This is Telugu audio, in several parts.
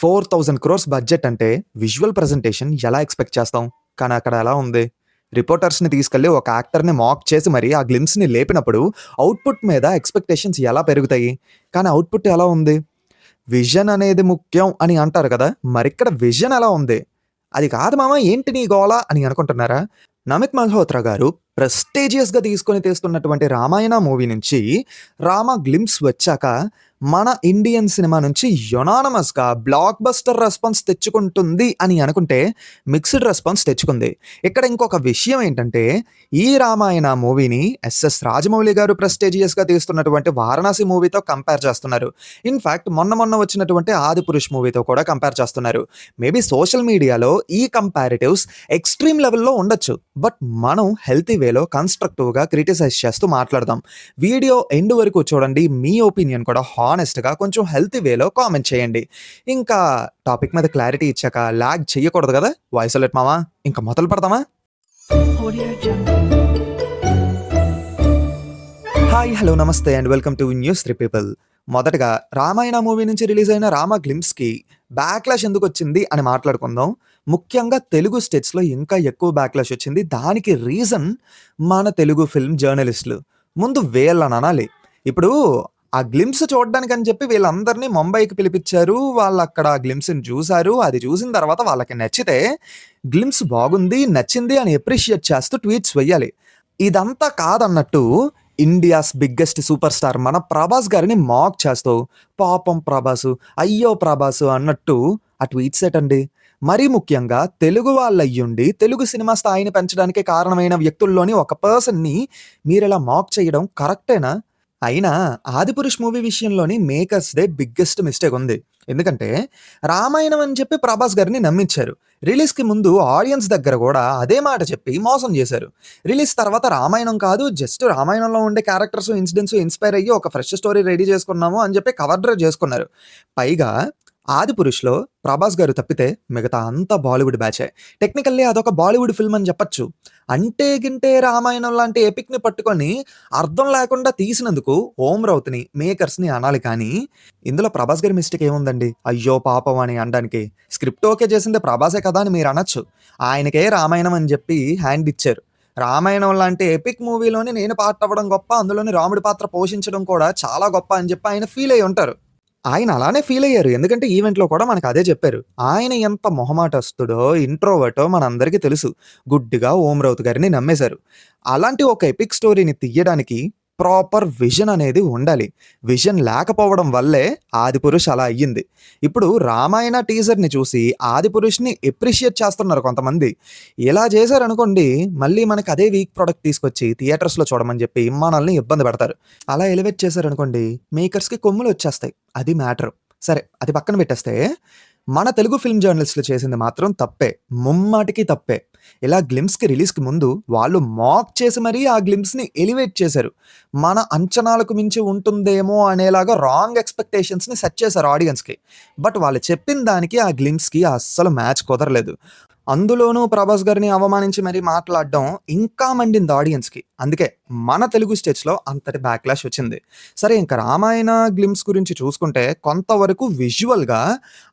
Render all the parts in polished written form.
4,000 క్రోర్స్ బడ్జెట్ అంటే విజువల్ ప్రెజెంటేషన్ ఎలా ఎక్స్‌పెక్ట్ చేస్తాం? కానీ అక్కడ ఎలా ఉంది? రిపోర్టర్స్‌ని తీసుకెళ్ళి ఒక యాక్టర్‌ని మాక్ చేసి మరి ఆ గ్లింప్స్‌ని లేపినప్పుడు అవుట్‌పుట్ మీద ఎక్స్‌పెక్టేషన్స్ ఎలా పెరుగుతాయి? కానీ అవుట్‌పుట్ ఎలా ఉంది? విజన్ అనేది ముఖ్యం అని అంటారు కదా! మరిక్కడ విజన్ ఎలా ఉంది? అది కాదు మామ ఏంటి నీ గోల అని అనుకుంటున్నారా? నమిత్ మల్హోత్రా గారు ప్రెస్టీజియస్‌గా తీసుకొని తీస్తున్నటువంటి 'రామాయణ' మూవీ నుంచి 'రామ' గ్లింప్స్ వచ్చాక మన ఇండియన్ సినిమా నుంచి యునానిమస్‌గా బ్లాక్ బస్టర్ రెస్పాన్స్ తెచ్చుకుంటుంది అని అనుకుంటే మిక్స్డ్ రెస్పాన్స్ తెచ్చుకుంది. ఇక్కడ ఇంకొక విషయం ఏంటంటే ఈ 'రామాయణ' మూవీని ఎస్ఎస్ రాజమౌళి గారు ప్రెస్టీజియస్‌గా తీస్తున్నటువంటి 'వారణాసి' మూవీతో కంపేర్ చేస్తున్నారు. ఇన్‌ఫాక్ట్ మొన్న మొన్న వచ్చినటువంటి 'ఆదిపురుష్' మూవీతో కూడా కంపేర్ చేస్తున్నారు. మేబీ సోషల్ మీడియాలో ఈ కంపారిటివ్స్ ఎక్స్‌ట్రీమ్ లెవెల్‌లో ఉండొచ్చు. బట్ మనం హెల్తీ వేలో కన్‌స్ట్రక్టివ్‌గా క్రిటిసైజ్ చేస్తూ మాట్లాడదాం. వీడియో ఎండ్ వరకు చూడండి. మీ ఒపీనియన్ కూడా హానెస్ట్‌గా కొంచెం హెల్తీ వేలో కామెంట్ చేయండి. ఇంకా టాపిక్ మీద క్లారిటీ ఇచ్చాక లాగ్ చెయ్యకూడదు కదా! వాయిసోలేట్ మామ. ఇంక మొదలు పెడదామా? Audio Jungle. హాయ్, హలో, నమస్తే and welcome to news 3 people. మొదటగా 'రామాయణ' మూవీ నుంచి రిలీజ్ అయిన 'రామ' గ్లింప్స్‌కి బ్యాక్‌లాష్ ఎందుకొచ్చింది అని మాట్లాడుకుందాం. ముఖ్యంగా తెలుగు స్టేట్స్‌లో ఇంకా ఎక్కువ బ్యాక్‌లాష్ వచ్చింది. దానికి రీజన్ మన తెలుగు ఫిల్మ్ జర్నలిస్టులు. ముందు వీళ్ళననాలి. ఇప్పుడు ఆ గ్లింప్స్ చూడడానికని చెప్పి వీళ్ళందరినీ ముంబైకి పిలిపిచ్చారు. వాళ్ళక్కడ ఆ గ్లింప్స్‌ని చూసారు. అది చూసిన తర్వాత వాళ్ళకి నచ్చితే గ్లింప్స్ బాగుంది, నచ్చింది అని అప్రిషియేట్ చేస్తూ ట్వీట్స్ వెయ్యాలి. ఇదంతా కాదన్నట్టు ఇండియాస్ బిగ్గెస్ట్ సూపర్ స్టార్ మన 'ప్రభాస్' గారిని మాక్ చేస్తూ పాపం ప్రభాసు, అయ్యో ప్రభాసు అన్నట్టు ఆ ట్వీట్స్ ఏటండి? మరీ ముఖ్యంగా తెలుగు వాళ్ళయ్యుండి తెలుగు సినిమా స్థాయిని పెంచడానికి కారణమైన వ్యక్తుల్లోని ఒక పర్సన్‌ని మీరిలా మాక్ చేయడం కరెక్టేనా? అయినా 'ఆదిపురుష్' మూవీ విషయంలోని మేకర్స్‌దే బిగ్గెస్ట్ మిస్టేక్ ఉంది. ఎందుకంటే 'రామాయణం' అని చెప్పి 'ప్రభాస్' గారిని నమ్మించారు. రిలీజ్‌కి ముందు ఆడియన్స్ దగ్గర గూడా అదే మాట చెప్పి మోసం చేశారు. రిలీజ్ తర్వాత 'రామాయణం' కాదు జస్ట్ 'రామాయణంలో' ఉండే క్యారెక్టర్స్, ఇన్సిడెంట్స్ ఇన్‌స్పైర్ అయ్యి ఒక ఫ్రెష్ స్టోరీ రెడీ చేసుకున్నాము అని చెప్పి కవర్ డ్రైవ్ చేసుకున్నారు. పైగా 'ఆదిపురుష్‌లో' 'ప్రభాస్' గారు తప్పితే మిగతా అంతా బాలీవుడ్ బ్యాచే. టెక్నికల్లీ అదొక బాలీవుడ్ ఫిల్మ్ అని చెప్పొచ్చు. అంటే గింటే 'రామాయణం' లాంటి ఎపిక్‌ని పట్టుకొని అర్థం లేకుండా తీసినందుకు 'ఓం రౌత్‌ని' మేకర్స్‌ని అనాలి కానీ ఇందులో 'ప్రభాస్' గారి మిస్టేక్ ఏముందండి? అయ్యో పాపం అని అనడానికి. స్క్రిప్ట్ ఓకే చేసింది 'ప్రభాసే' కదా అని మీరనొచ్చు. ఆయనకే 'రామాయణం' అని చెప్పి హ్యాండ్ ఇచ్చారు. 'రామాయణం' లాంటి ఎపిక్ మూవీలోని నేను పార్ట్ అవ్వడం గొప్ప, అందులోని రాముడి పాత్ర పోషించడం కూడా చాలా గొప్ప అని చెప్పి ఆయన ఫీల్ అయ్యి ఉంటారు. ఆయన అలానే ఫీల్ అయ్యారు. ఎందుకంటే ఈవెంట్‌లో కూడా మనకు అదే చెప్పారు. ఆయన ఎంత మొహమాటస్తుడో, ఇంట్రోవర్టో మనందరికీ తెలుసు. గుడ్డిగా 'ఓం రౌత్' గారిని నమ్మేశారు. అలాంటి ఒక ఎపిక్ స్టోరీని తీయడానికి ప్రాపర్ విజన్ అనేది ఉండాలి. విజన్ లేకపోవడం వల్లే 'ఆదిపురుష్' అలా అయ్యింది. ఇప్పుడు 'రామాయణ' టీజర్‌ని చూసి 'ఆదిపురుష్‌ని' అప్రిషియేట్ చేస్తున్నారు కొంతమంది. ఇలా చేశారనుకోండి మళ్ళీ మనకి అదే వీక్ ప్రొడక్ట్ తీసుకొచ్చి థియేటర్స్‌లో చూడమని చెప్పి మనల్ని ఇబ్బంది పెడతారు. అలా ఎలివేట్ చేశారనుకోండి మేకర్స్‌కి కొమ్ములొచ్చేస్తాయి. అది మ్యాటరు. సరే అది పక్కన పెట్టేస్తే మన తెలుగు ఫిల్మ్ జర్నలిస్టులు చేసింది మాత్రం తప్పే. ముమ్మాటికి తప్పే. ఇలా గ్లింప్స్‌కి రిలీజ్‌కి ముందు వాళ్ళు మాక్ చేసి మరీ ఆ గ్లింప్స్‌ని ఎలివేట్ చేశారు. మన అంచనాలకు మించి ఉంటుందేమో అనేలాగా రాంగ్ ఎక్స్‌పెక్టేషన్స్‌ని సెట్ చేశారు ఆడియన్స్‌కి. బట్ వాళ్ళు చెప్పిన దానికి ఆ గ్లింప్స్‌కి అస్సలు మ్యాచ్ కుదరలేదు. అందులోనూ 'ప్రభాస్' గారిని అవమానించి మరీ మాట్లాడడం ఇంకా మండింది ఆడియన్స్‌కి. అందుకే మన తెలుగు స్టేట్స్‌లో అంతటి బ్యాక్‌లాష్ వచ్చింది. సరే ఇంక 'రామాయణ' గ్లింప్స్ గురించి చూసుకుంటే కొంతవరకు విజువల్‌గా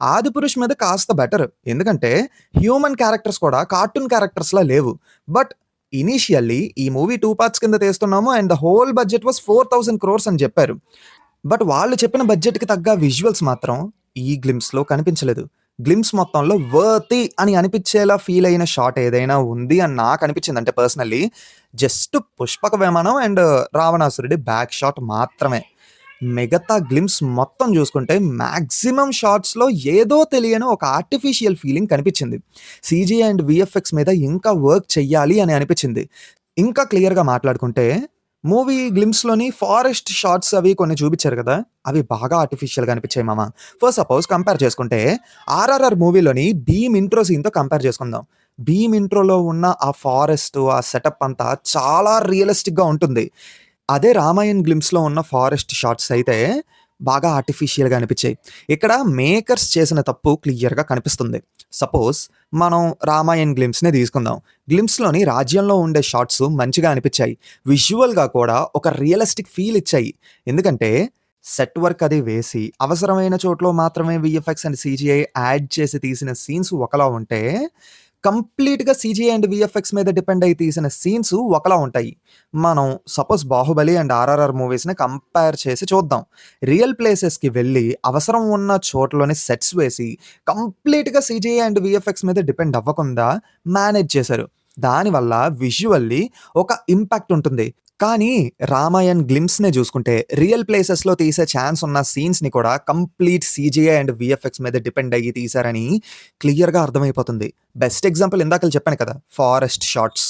'ఆదిపురుష్' మీద కాస్త బెటర్. ఎందుకంటే హ్యూమన్ క్యారెక్టర్స్ కూడా కార్టూన్ క్యారెక్టర్స్‌లా లేవు. బట్ ఇనీషియల్లీ ఈ మూవీ 2 పార్ట్స్ కింద తీస్తున్నాము and the whole budget was 4,000 crores అని చెప్పారు. బట్ వాళ్ళు చెప్పిన బడ్జెట్‌కి తగ్గ విజువల్స్ మాత్రం ఈ గ్లింప్స్‌లో కనిపించలేదు. గ్లింప్స్ మొత్తంలో వర్తీ అని అనిపించేలా ఫీల్ అయిన షాట్ ఏదైనా ఉంది అని నాకు అనిపించింది. అంటే పర్సనల్లీ జస్ట్ పుష్పక విమానం అండ్ రావణాసురుడి బ్యాక్ షాట్ మాత్రమే. మిగతా గ్లింప్స్ మొత్తం చూసుకుంటే మాక్సిమం షాట్స్‌లో ఏదో తెలియని ఒక ఆర్టిఫిషియల్ ఫీలింగ్ కనిపించింది. సీజీ అండ్ వీఎఫ్ఎక్స్ మీద ఇంకా వర్క్ చెయ్యాలి అని అనిపించింది. ఇంకా క్లియర్‌గా మాట్లాడుకుంటే మూవీ గ్లింప్స్‌లోని ఫారెస్ట్ షాట్స్ అవి కొన్ని చూపించారు కదా! అవి బాగా ఆర్టిఫిషియల్‌గా అనిపించాయి మామ. ఫర్ సపోజ్ కంపేర్ చేసుకుంటే 'ఆర్ఆర్ఆర్' మూవీలోని భీమ్ ఇంట్రో సీన్‌తో కంపేర్ చేసుకుందాం. భీమ్ ఇంట్రోలో ఉన్న ఆ ఫారెస్ట్, ఆ సెటప్ అంతా చాలా రియలిస్టిక్‌గా ఉంటుంది. అదే 'రామాయణ్' గ్లింప్స్‌లో ఉన్న ఫారెస్ట్ షాట్స్ అయితే బాగా ఆర్టిఫిషియల్‌గా అనిపించాయి. ఇక్కడ మేకర్స్ చేసిన తప్పు క్లియర్‌గా కనిపిస్తుంది. సపోజ్ మనం 'రామాయణ్' గ్లింప్స్‌నే తీసుకుందాం. గ్లింప్స్‌లోని రాజ్యంలో ఉండే షాట్స్ మంచిగా అనిపించాయి. విజువల్‌గా కూడా ఒక రియలిస్టిక్ ఫీల్ ఇచ్చాయి. ఎందుకంటే సెట్ వర్క్ అది వేసి, అవసరమైన చోట్ల మాత్రమే వీఎఫ్ఎక్స్ అండ్ సీజీఐ యాడ్ చేసి తీసిన సీన్స్ ఒకలా ఉంటే, కంప్లీట్‌గా సీజీఐ అండ్ వీఎఫ్ఎక్స్ మీద డిపెండ్ అయ్యి తీసిన సీన్స్ ఒకలా ఉంటాయి. మనం సపోజ్ 'బాహుబలి' అండ్ 'ఆర్ఆర్ఆర్' మూవీస్‌ని కంపేర్ చేసి చూద్దాం. రియల్ ప్లేసెస్‌కి వెళ్ళి, అవసరం ఉన్న చోట్లోనే సెట్స్ వేసి, కంప్లీట్‌గా సీజీఐ అండ్ వీఎఫ్ఎక్స్ మీద డిపెండ్ అవ్వకుండా మేనేజ్ చేశారు. దానివల్ల విజువల్లీ ఒక ఇంపాక్ట్ ఉంటుంది. కానీ 'రామాయణ్' గ్లింప్స్‌నే జూసుకుంటే రియల్ ప్లేసెస్‌లో తీసే ఛాన్స్ ఉన్న సీన్స్‌ని కూడా కంప్లీట్ సీజీఐ అండ్ వీఎఫ్ఎక్స్ మీద డిపెండ్ అయ్యి తీశారని క్లియర్‌గా అర్థమైపోతుంది. బెస్ట్ ఎగ్జాంపుల్ ఇందాకల చెప్పాను కదా! Forest shots.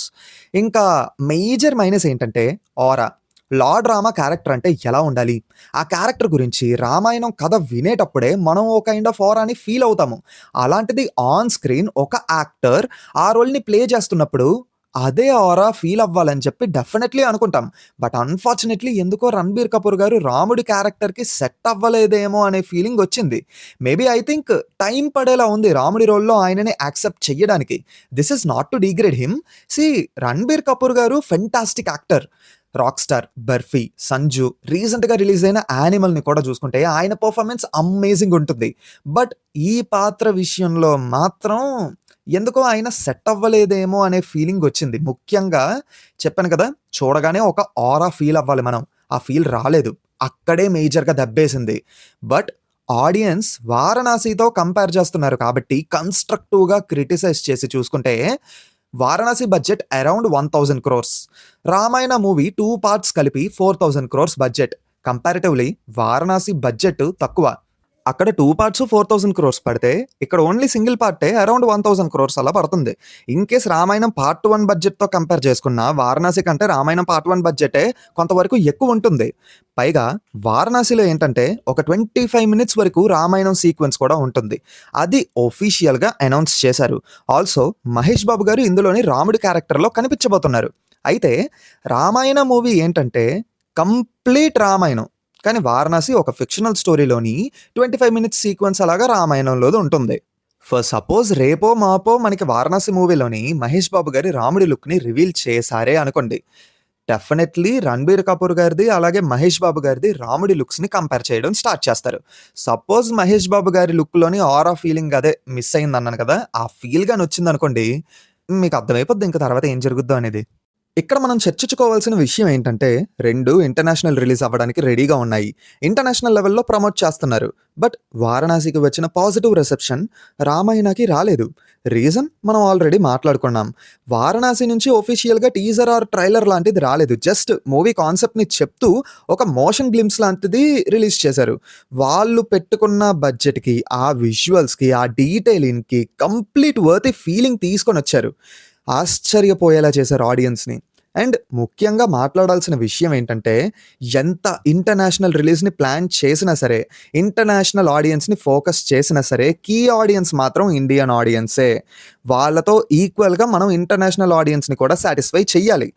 ఇంకా మేజర్ మైనస్ ఏంటంటే ఆరా. లార్డ్ రామ క్యారెక్టర్ అంటే ఎలా ఉండాలి? ఆ క్యారెక్టర్ గురించి రామాయణం కథ వినేటప్పుడే మనం ఓ కైండ్ ఆఫ్ ఆరాని ఫీల్ అవుతాము. అలాంటిది ఆన్ స్క్రీన్ ఒక యాక్టర్ ఆ రోల్‌ని ప్లే చేస్తున్నప్పుడు అదే ఆరా ఫీల్ అవ్వాలని చెప్పి డెఫినెట్‌లీ అనుకుంటాం. బట్ అన్‌ఫార్చునేట్‌లీ ఎందుకో 'రణబీర్ కపూర్' గారు రాముడి క్యారెక్టర్‌కి సెట్ అవ్వలేదేమో అనే ఫీలింగ్ వచ్చింది. మేబీ ఐ థింక్ టైం పడేలా ఉంది రాముడి రోల్‌లో ఆయనని యాక్సెప్ట్ చెయ్యడానికి. This is not to degrade him. See 'Ranbir Kapoor' garu fantastic actor. 'Rock star', 'Barfi', 'Sanju' రీసెంట్‌గా రిలీజ్ అయిన 'యానిమల్‌ని' కూడా చూసుకుంటే ఆయన పెర్ఫార్మన్స్ అమేజింగ్ ఉంటుంది. బట్ ఈ పాత్ర విషయంలో మాత్రం ఎందుకో ఆయన సెట్ అవ్వలేదేమో అనే ఫీలింగ్ వచ్చింది. ముఖ్యంగా చెప్పాను కదా! చూడగానే ఒక ఆరా ఫీల్ అవ్వాలి మనం. ఆ ఫీల్ రాలేదు. అక్కడే మేజర్‌గా దెబ్బేసింది. బట్ ఆడియన్స్ 'వారణాసితో' కంపేర్ చేస్తున్నారు కాబట్టి కన్‌స్ట్రక్టివ్‌గా క్రిటిసైజ్ చేసి చూసుకుంటే 'Varanasi' budget around 1000 crores. 'Ramayana' movie 2 parts కలిపి 4000 crores budget. Comparatively 'Varanasi' budget తక్కువ. అక్కడ 2 పార్ట్స్ 4000 క్రోర్స్ పడితే, ఇక్కడ ఓన్లీ సింగిల్ పార్టే అరౌండ్ 1000 క్రోర్స్ అలా పడుతుంది. ఇన్‌కేస్ 'రామాయణం' పార్ట్ 1 బడ్జెట్‌తో కంపేర్ చేసుకున్నా 'వారణాసి' కంటే 'రామాయణం' పార్ట్ 1 బడ్జెటే కొంతవరకు ఎక్కువుంటుంది. పైగా 'వారణాసిలో' ఏంటంటే ఒక 25 మినిట్స్ వరకు 'రామాయణం' సీక్వెన్స్ కూడా ఉంటుంది. అది ఒఫీషియల్‌గా అనౌన్స్ చేశారు. ఆల్సో మహేష్ బాబు గారు ఇందులోని రాముడి క్యారెక్టర్‌లో కనిపించబోతున్నారు. అయితే 'రామాయణ' మూవీ ఏంటంటే కంప్లీట్ రామాయణం. కానీ 'వారణాసి' ఒక ఫిక్షనల్ స్టోరీలోని 25 మినిట్స్ సీక్వెన్స్ అలాగా రామాయణంలోది ఉంటుంది. ఫర్ సపోజ్ రేపో మాపో మనకి 'వారణాసి' మూవీలోని మహేష్ బాబు గారి రాముడి లుక్‌ని రివీల్ చేశారే అనుకోండి. డెఫినెట్‌లీ 'రణబీర్ కపూర్' గారిది, అలాగే మహేష్ బాబు గారిది రాముడి లుక్స్‌ని కంపేర్ చేయడం స్టార్ట్ చేస్తారు. సపోజ్ మహేష్ బాబు గారి లుక్‌లోని ఆరా ఫీలింగ్ అదే మిస్ అయిందన్నాను కదా! ఆ ఫీల్ గాని వచ్చిందనుకోండి, మీకు అర్థమైపోద్ది ఇంక తర్వాత ఏం జరుగుద్దో అనేది. ఇక్కడ మనం చర్చించుకోవాల్సిన విషయం ఏంటంటే 2 ఇంటర్నేషనల్ రిలీజ్ అవ్వడానికి రెడీగా ఉన్నాయి. ఇంటర్నేషనల్ లెవెల్‌లో ప్రమోట్ చేస్తున్నారు. బట్ 'వారణాసికి' వచ్చిన పాజిటివ్ రిసెప్షన్ 'రామాయణకి' రాలేదు. రీజన్ మనం ఆల్రెడీ మాట్లాడుకున్నాం. 'వారణాసి' నుంచి ఒఫీషియల్‌గా టీజర్ ఆర్ ట్రైలర్ లాంటిది రాలేదు. జస్ట్ మూవీ కాన్సెప్ట్‌ని చెప్తూ ఒక మోషన్ గ్లింప్స్ లాంటిది రిలీజ్ చేశారు. వాళ్ళు పెట్టుకున్న బడ్జెట్‌కి, ఆ విజువల్స్‌కి, ఆ డీటెయిలింగ్‌కి కంప్లీట్ వర్తీ ఫీలింగ్ తీసుకొనొచ్చారు. ఆశ్చర్యపోయేలా చేశారు ఆడియన్స్‌ని. అండ్ ముఖ్యంగా మాట్లాడాల్సిన విషయం ఏంటంటే, ఎంత ఇంటర్నేషనల్ రిలీజ్‌ని ప్లాన్ చేసినా సరే, ఇంటర్నేషనల్ ఆడియన్స్‌ని ఫోకస్ చేసినా సరే, కీ ఆడియన్స్ మాత్రం ఇండియన్ ఆడియన్సే. వాళ్ళతో ఈక్వల్‌గా మనం ఇంటర్నేషనల్ ఆడియన్స్‌ని కూడా సాటిస్ఫై చెయ్యాలి.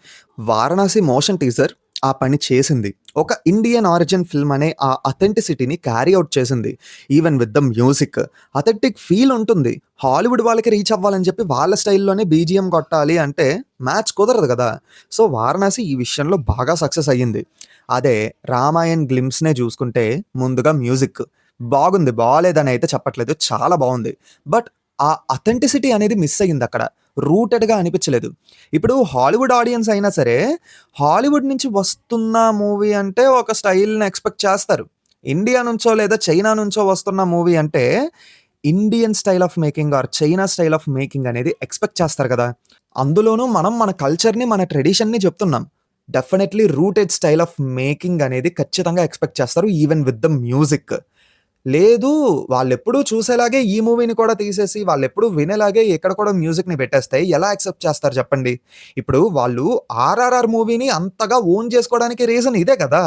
'వారణాసి' మోషన్ టీజర్ ఆ పని చేసింది. ఒక ఇండియన్ ఆరిజిన్ ఫిల్మ్ అనే ఆ అథెంటిసిటీని క్యారీ ఔట్ చేసింది. Even with the music. Authentic feel ఉంటుంది. హాలీవుడ్ వాళ్ళకి రీచ్ అవ్వాలని చెప్పి వాళ్ళ స్టైల్‌లోనే బీజీఎం కొట్టాలి అంటే మ్యాచ్ కుదరదు కదా! సో 'వారణాసి' ఈ విషయంలో బాగా సక్సెస్ అయ్యింది. అదే 'రామాయణ్' గ్లింప్స్‌నే చూసుకుంటే ముందుగా మ్యూజిక్. బాగుంది. బాలేదని అయితే చెప్పట్లేదు. చాలా బావుంది. బట్ ఆ అథెంటిసిటీ అనేది మిస్ అయ్యిందక్కడ. రూటెడ్‌గా అనిపించలేదు. ఇప్పుడు హాలీవుడ్ ఆడియన్స్ అయినా సరే, హాలీవుడ్ నుంచి వస్తున్న మూవీ అంటే ఒక స్టైల్‌ని ఎక్స్‌పెక్ట్ చేస్తారు. ఇండియా నుంచో లేదా చైనా నుంచో వస్తున్న మూవీ అంటే, Indian style of making or China style of making అనేది ఎక్స్‌పెక్ట్ చేస్తారు కదా! అందులోనూ మనం మన కల్చర్‌ని, మన ట్రెడిషన్‌ని చెప్తున్నాం. Definitely rooted style of making అనేది ఖచ్చితంగా ఎక్స్‌పెక్ట్ చేస్తారు. Even with the music. లేదు. వాళ్ళెప్పుడూ చూసేలాగే ఈ మూవీని కూడా తీసేసి, వాళ్ళెప్పుడూ వినేలాగే ఇక్కడ కూడా మ్యూజిక్‌ని పెట్టేస్తే ఎలా యాక్సెప్ట్ చేస్తారు చెప్పండి? ఇప్పుడు వాళ్ళు 'ఆర్ఆర్ఆర్' మూవీని అంతగా ఓన్ చేసుకోవడానికి రీజన్ ఇదే కదా!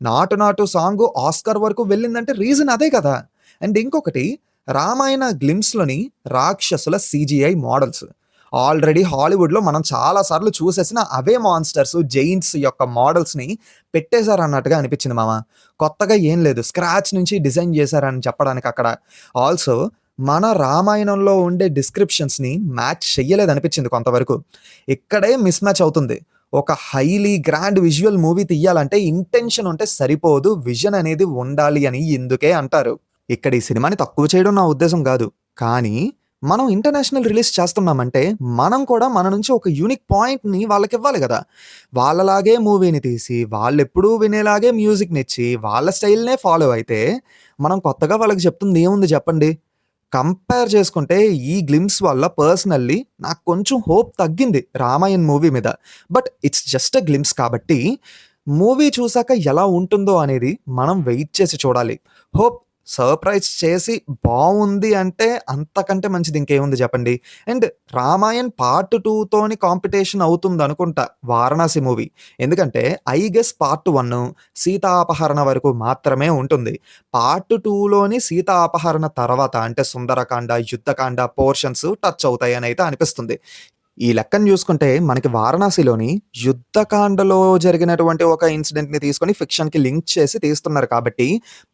'నాటు నాటు' సాంగు ఆస్కార్ వరకు వెళ్ళిందంటే రీజన్ అదే కదా! అండ్ ఇంకొకటి 'రామాయణ' గ్లింప్స్‌లోని రాక్షసుల సీజీఐ మోడల్స్. ఆల్రెడీ హాలీవుడ్‌లో మనం చాలా సార్లు చూసేసిన అవే మాన్‌స్టర్స్, జెయింట్స్ యొక్క మోడల్స్‌ని పెట్టేసారన్నట్టుగా అనిపించింది మామ. కొత్తగా ఏం లేదు. స్క్రాచ్ నుంచి డిజైన్ చేశారని చెప్పడానికి అక్కడ. ఆల్సో మన రామాయణంలో ఉండే డిస్క్రిప్షన్స్‌ని మ్యాచ్ చెయ్యలేదనిపించింది కొంతవరకు. ఇక్కడే మిస్ మ్యాచ్ అవుతుంది. ఒక హైలీ గ్రాండ్ విజువల్ మూవీ తీయాలంటే ఇంటెన్షన్ ఉంటే సరిపోదు. విజన్ అనేది ఉండాలి అని ఇందుకే అంటారు. ఇక్కడ ఈ సినిమాని తక్కువ చేయడం నా ఉద్దేశ్యం గాదు. కానీ మనం ఇంటర్నేషనల్ రిలీజ్ చేస్తున్నామంటే మనం కూడా మన నుంచి ఒక యూనిక్ పాయింట్‌ని వాళ్ళకివ్వాలి గదా! వాళ్ళలాగే మూవీని తీసి, వాళ్ళెప్పుడూ వినేలాగే మ్యూజిక్‌నిచ్చి, వాళ్ళ స్టైల్‌నే ఫాలో అయితే మనం కొత్తగా వాళ్ళకి చెప్తుంది ఏముంది జెప్పండి? కంపేర్ చేసుకుంటే ఈ గ్లింప్స్ వల్ల పర్సనల్లీ నాకు కొంచెం హోప్ తగ్గింది 'రామాయణ్' మూవీ మీద. But it's just a glimpse కాబట్టి మూవీ చూసాక ఎలా ఉంటుందో అనేది మనం వెయిట్ చేసి చూడాలి. హోప్ సర్ప్రైజ్ చేసి బావుంది అంటే అంతకంటే మంచిది ఇంకేముంది చెప్పండి. అండ్ 'రామాయణ్' పార్ట్ 2 తోని కాంపిటీషన్ అవుతుందనుకుంటా 'వారణాసి' మూవీ. ఎందుకంటే ఐ గెస్ పార్ట్ 1 సీతా అపహరణ వరకు మాత్రమే ఉంటుంది. పార్ట్ 2లోని సీతా అపహరణ తర్వాత అంటే సుందరకాండ, యుద్ధకాండ పోర్షన్స్ టచ్ అవుతాయనైతే అనిపిస్తుంది. ఈ లెక్కన చూసుకుంటే మనకి 'వారణాసిలోని' యుద్ధకాండలో జరిగినటువంటి ఒక ఇన్సిడెంట్‌ని తీసుకొని ఫిక్షన్‌కి లింక్ చేసి తీస్తున్నారు కాబట్టి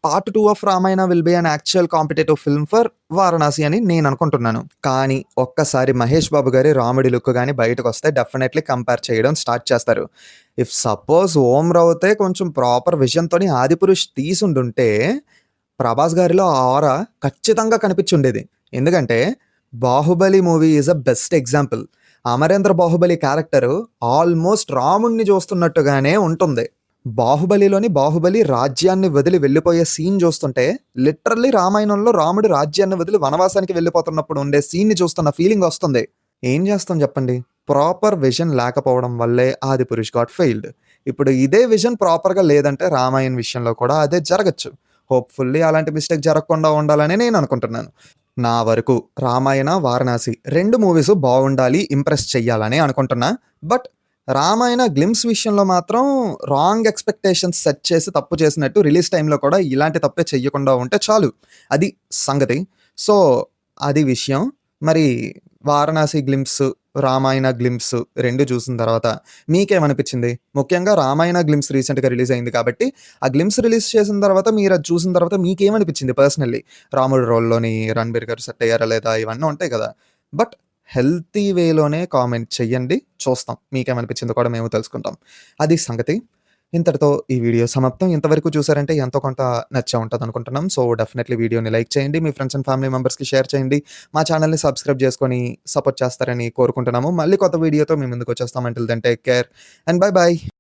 part 2 of 'Ramayana' will be an actual competitive film for 'Varanasi' అని నేను అనుకుంటున్నాను. కానీ ఒక్కసారి 'మహేష్ బాబు' గారి రాముడి లుక్ గాని బయటకొస్తే డెఫినైట్‌లీ కంపేర్ చేయడం స్టార్ట్ చేస్తారు. ఇఫ్ సపోజ్ 'ఓం రావుతే' కొంచెం ప్రాపర్ విజన్‌తోని 'ఆదిపురుష్' తీసుండుంటే 'ప్రభాస్' గారిలో ఆ ఆరా ఖచ్చితంగా కనిపిచ్చుండేది. ఎందుకంటే 'Baahubali' movie is a best example. Amarendra Baahubali character almost రాముడిని చూస్తున్నట్టుగానే ఉంటుంది. బాహుబలిలోని బాహుబలి రాజ్యాన్ని వదిలి వెళ్ళిపోయే సీన్ చూస్తుంటే లిటరల్లీ రామాయణంలో రాముడు రాజ్యాన్ని వదిలి వనవాసానికి వెళ్ళిపోతున్నప్పుడు ఉండే సీన్‌ని చూస్తున్న ఫీలింగ్ వస్తుంది. ఏం చేస్తాం చెప్పండి? ప్రాపర్ విజన్ లేకపోవడం వల్లే 'ఆదిపురుష్' గాట్ ఫెయిల్డ్. ఇప్పుడు ఇదే విజన్ ప్రాపర్‌గా లేదంటే 'రామాయణ్' విషయంలో కూడా అదే జరగచ్చు. హోప్‌ఫుల్లీ అలాంటి మిస్టేక్ జరగకుండా ఉండాలని నేను అనుకుంటున్నాను. నా వరకు 'రామాయణ', 'వారణాసి' 2 మూవీస్ బావుండాలి, ఇంప్రెస్ చెయ్యాలనే అనుకుంటున్నా. బట్ 'రామాయణ' గ్లింప్స్ విషయంలో మాత్రం రాంగ్ ఎక్స్‌పెక్టేషన్స్ సెట్ చేసి తప్పు చేసినట్టు రిలీజ్ టైమ్‌లో కూడా ఇలాంటి తప్పే చెయ్యకుండా ఉంటే చాలు. అది సంగతి. సో, అది విషయం. మరి 'వారణాసి' గ్లింప్స్, 'రామాయణ' గ్లింప్స్ 2 చూసిన తర్వాత మీకేమనిపిచ్చింది? ముఖ్యంగా 'రామాయణ' గ్లింప్స్ రీసెంట్‌గా రిలీజ్ అయింది కాబట్టి, ఆ గ్లింప్స్ రిలీజ్ చేసిన తర్వాత మీరది చూసిన తర్వాత మీకేమనిపిచ్చింది పర్సనల్లీ? రాముడి రోల్‌లోని 'రణబీర్' గారు సెట్ అయ్యారా లేదా? ఇవన్నీ ఉంటాయి కదా! బట్ హెల్తీ వేలోనే కామెంట్ చెయ్యండి. చూస్తాం. మీకేమనిపిచ్చిందో కూడా మేము తెలుసుకుంటాం. అది సంగతి. ఇంతటితో ఈ వీడియో సమాప్తం. ఇంతవరకు చూసారంటే ఎంతో కొంత నచ్చే ఉంటదనుకుంటున్నాం. సో, డెఫినైట్‌లీ వీడియోని లైక్ చేయండి. మీ ఫ్రెండ్స్ అండ్ ఫ్యామిలీ మెంబర్స్‌కి షేర్ చేయండి. మా ఛానెల్‌ని సబ్స్క్రైబ్ చేసుకొని సపోర్ట్ చేస్తారని కోరుకుంటున్నాము. మళ్ళీ కొత్త వీడియోతో మీ ముందుకొచ్చేస్తాం. Until then take care and bye by.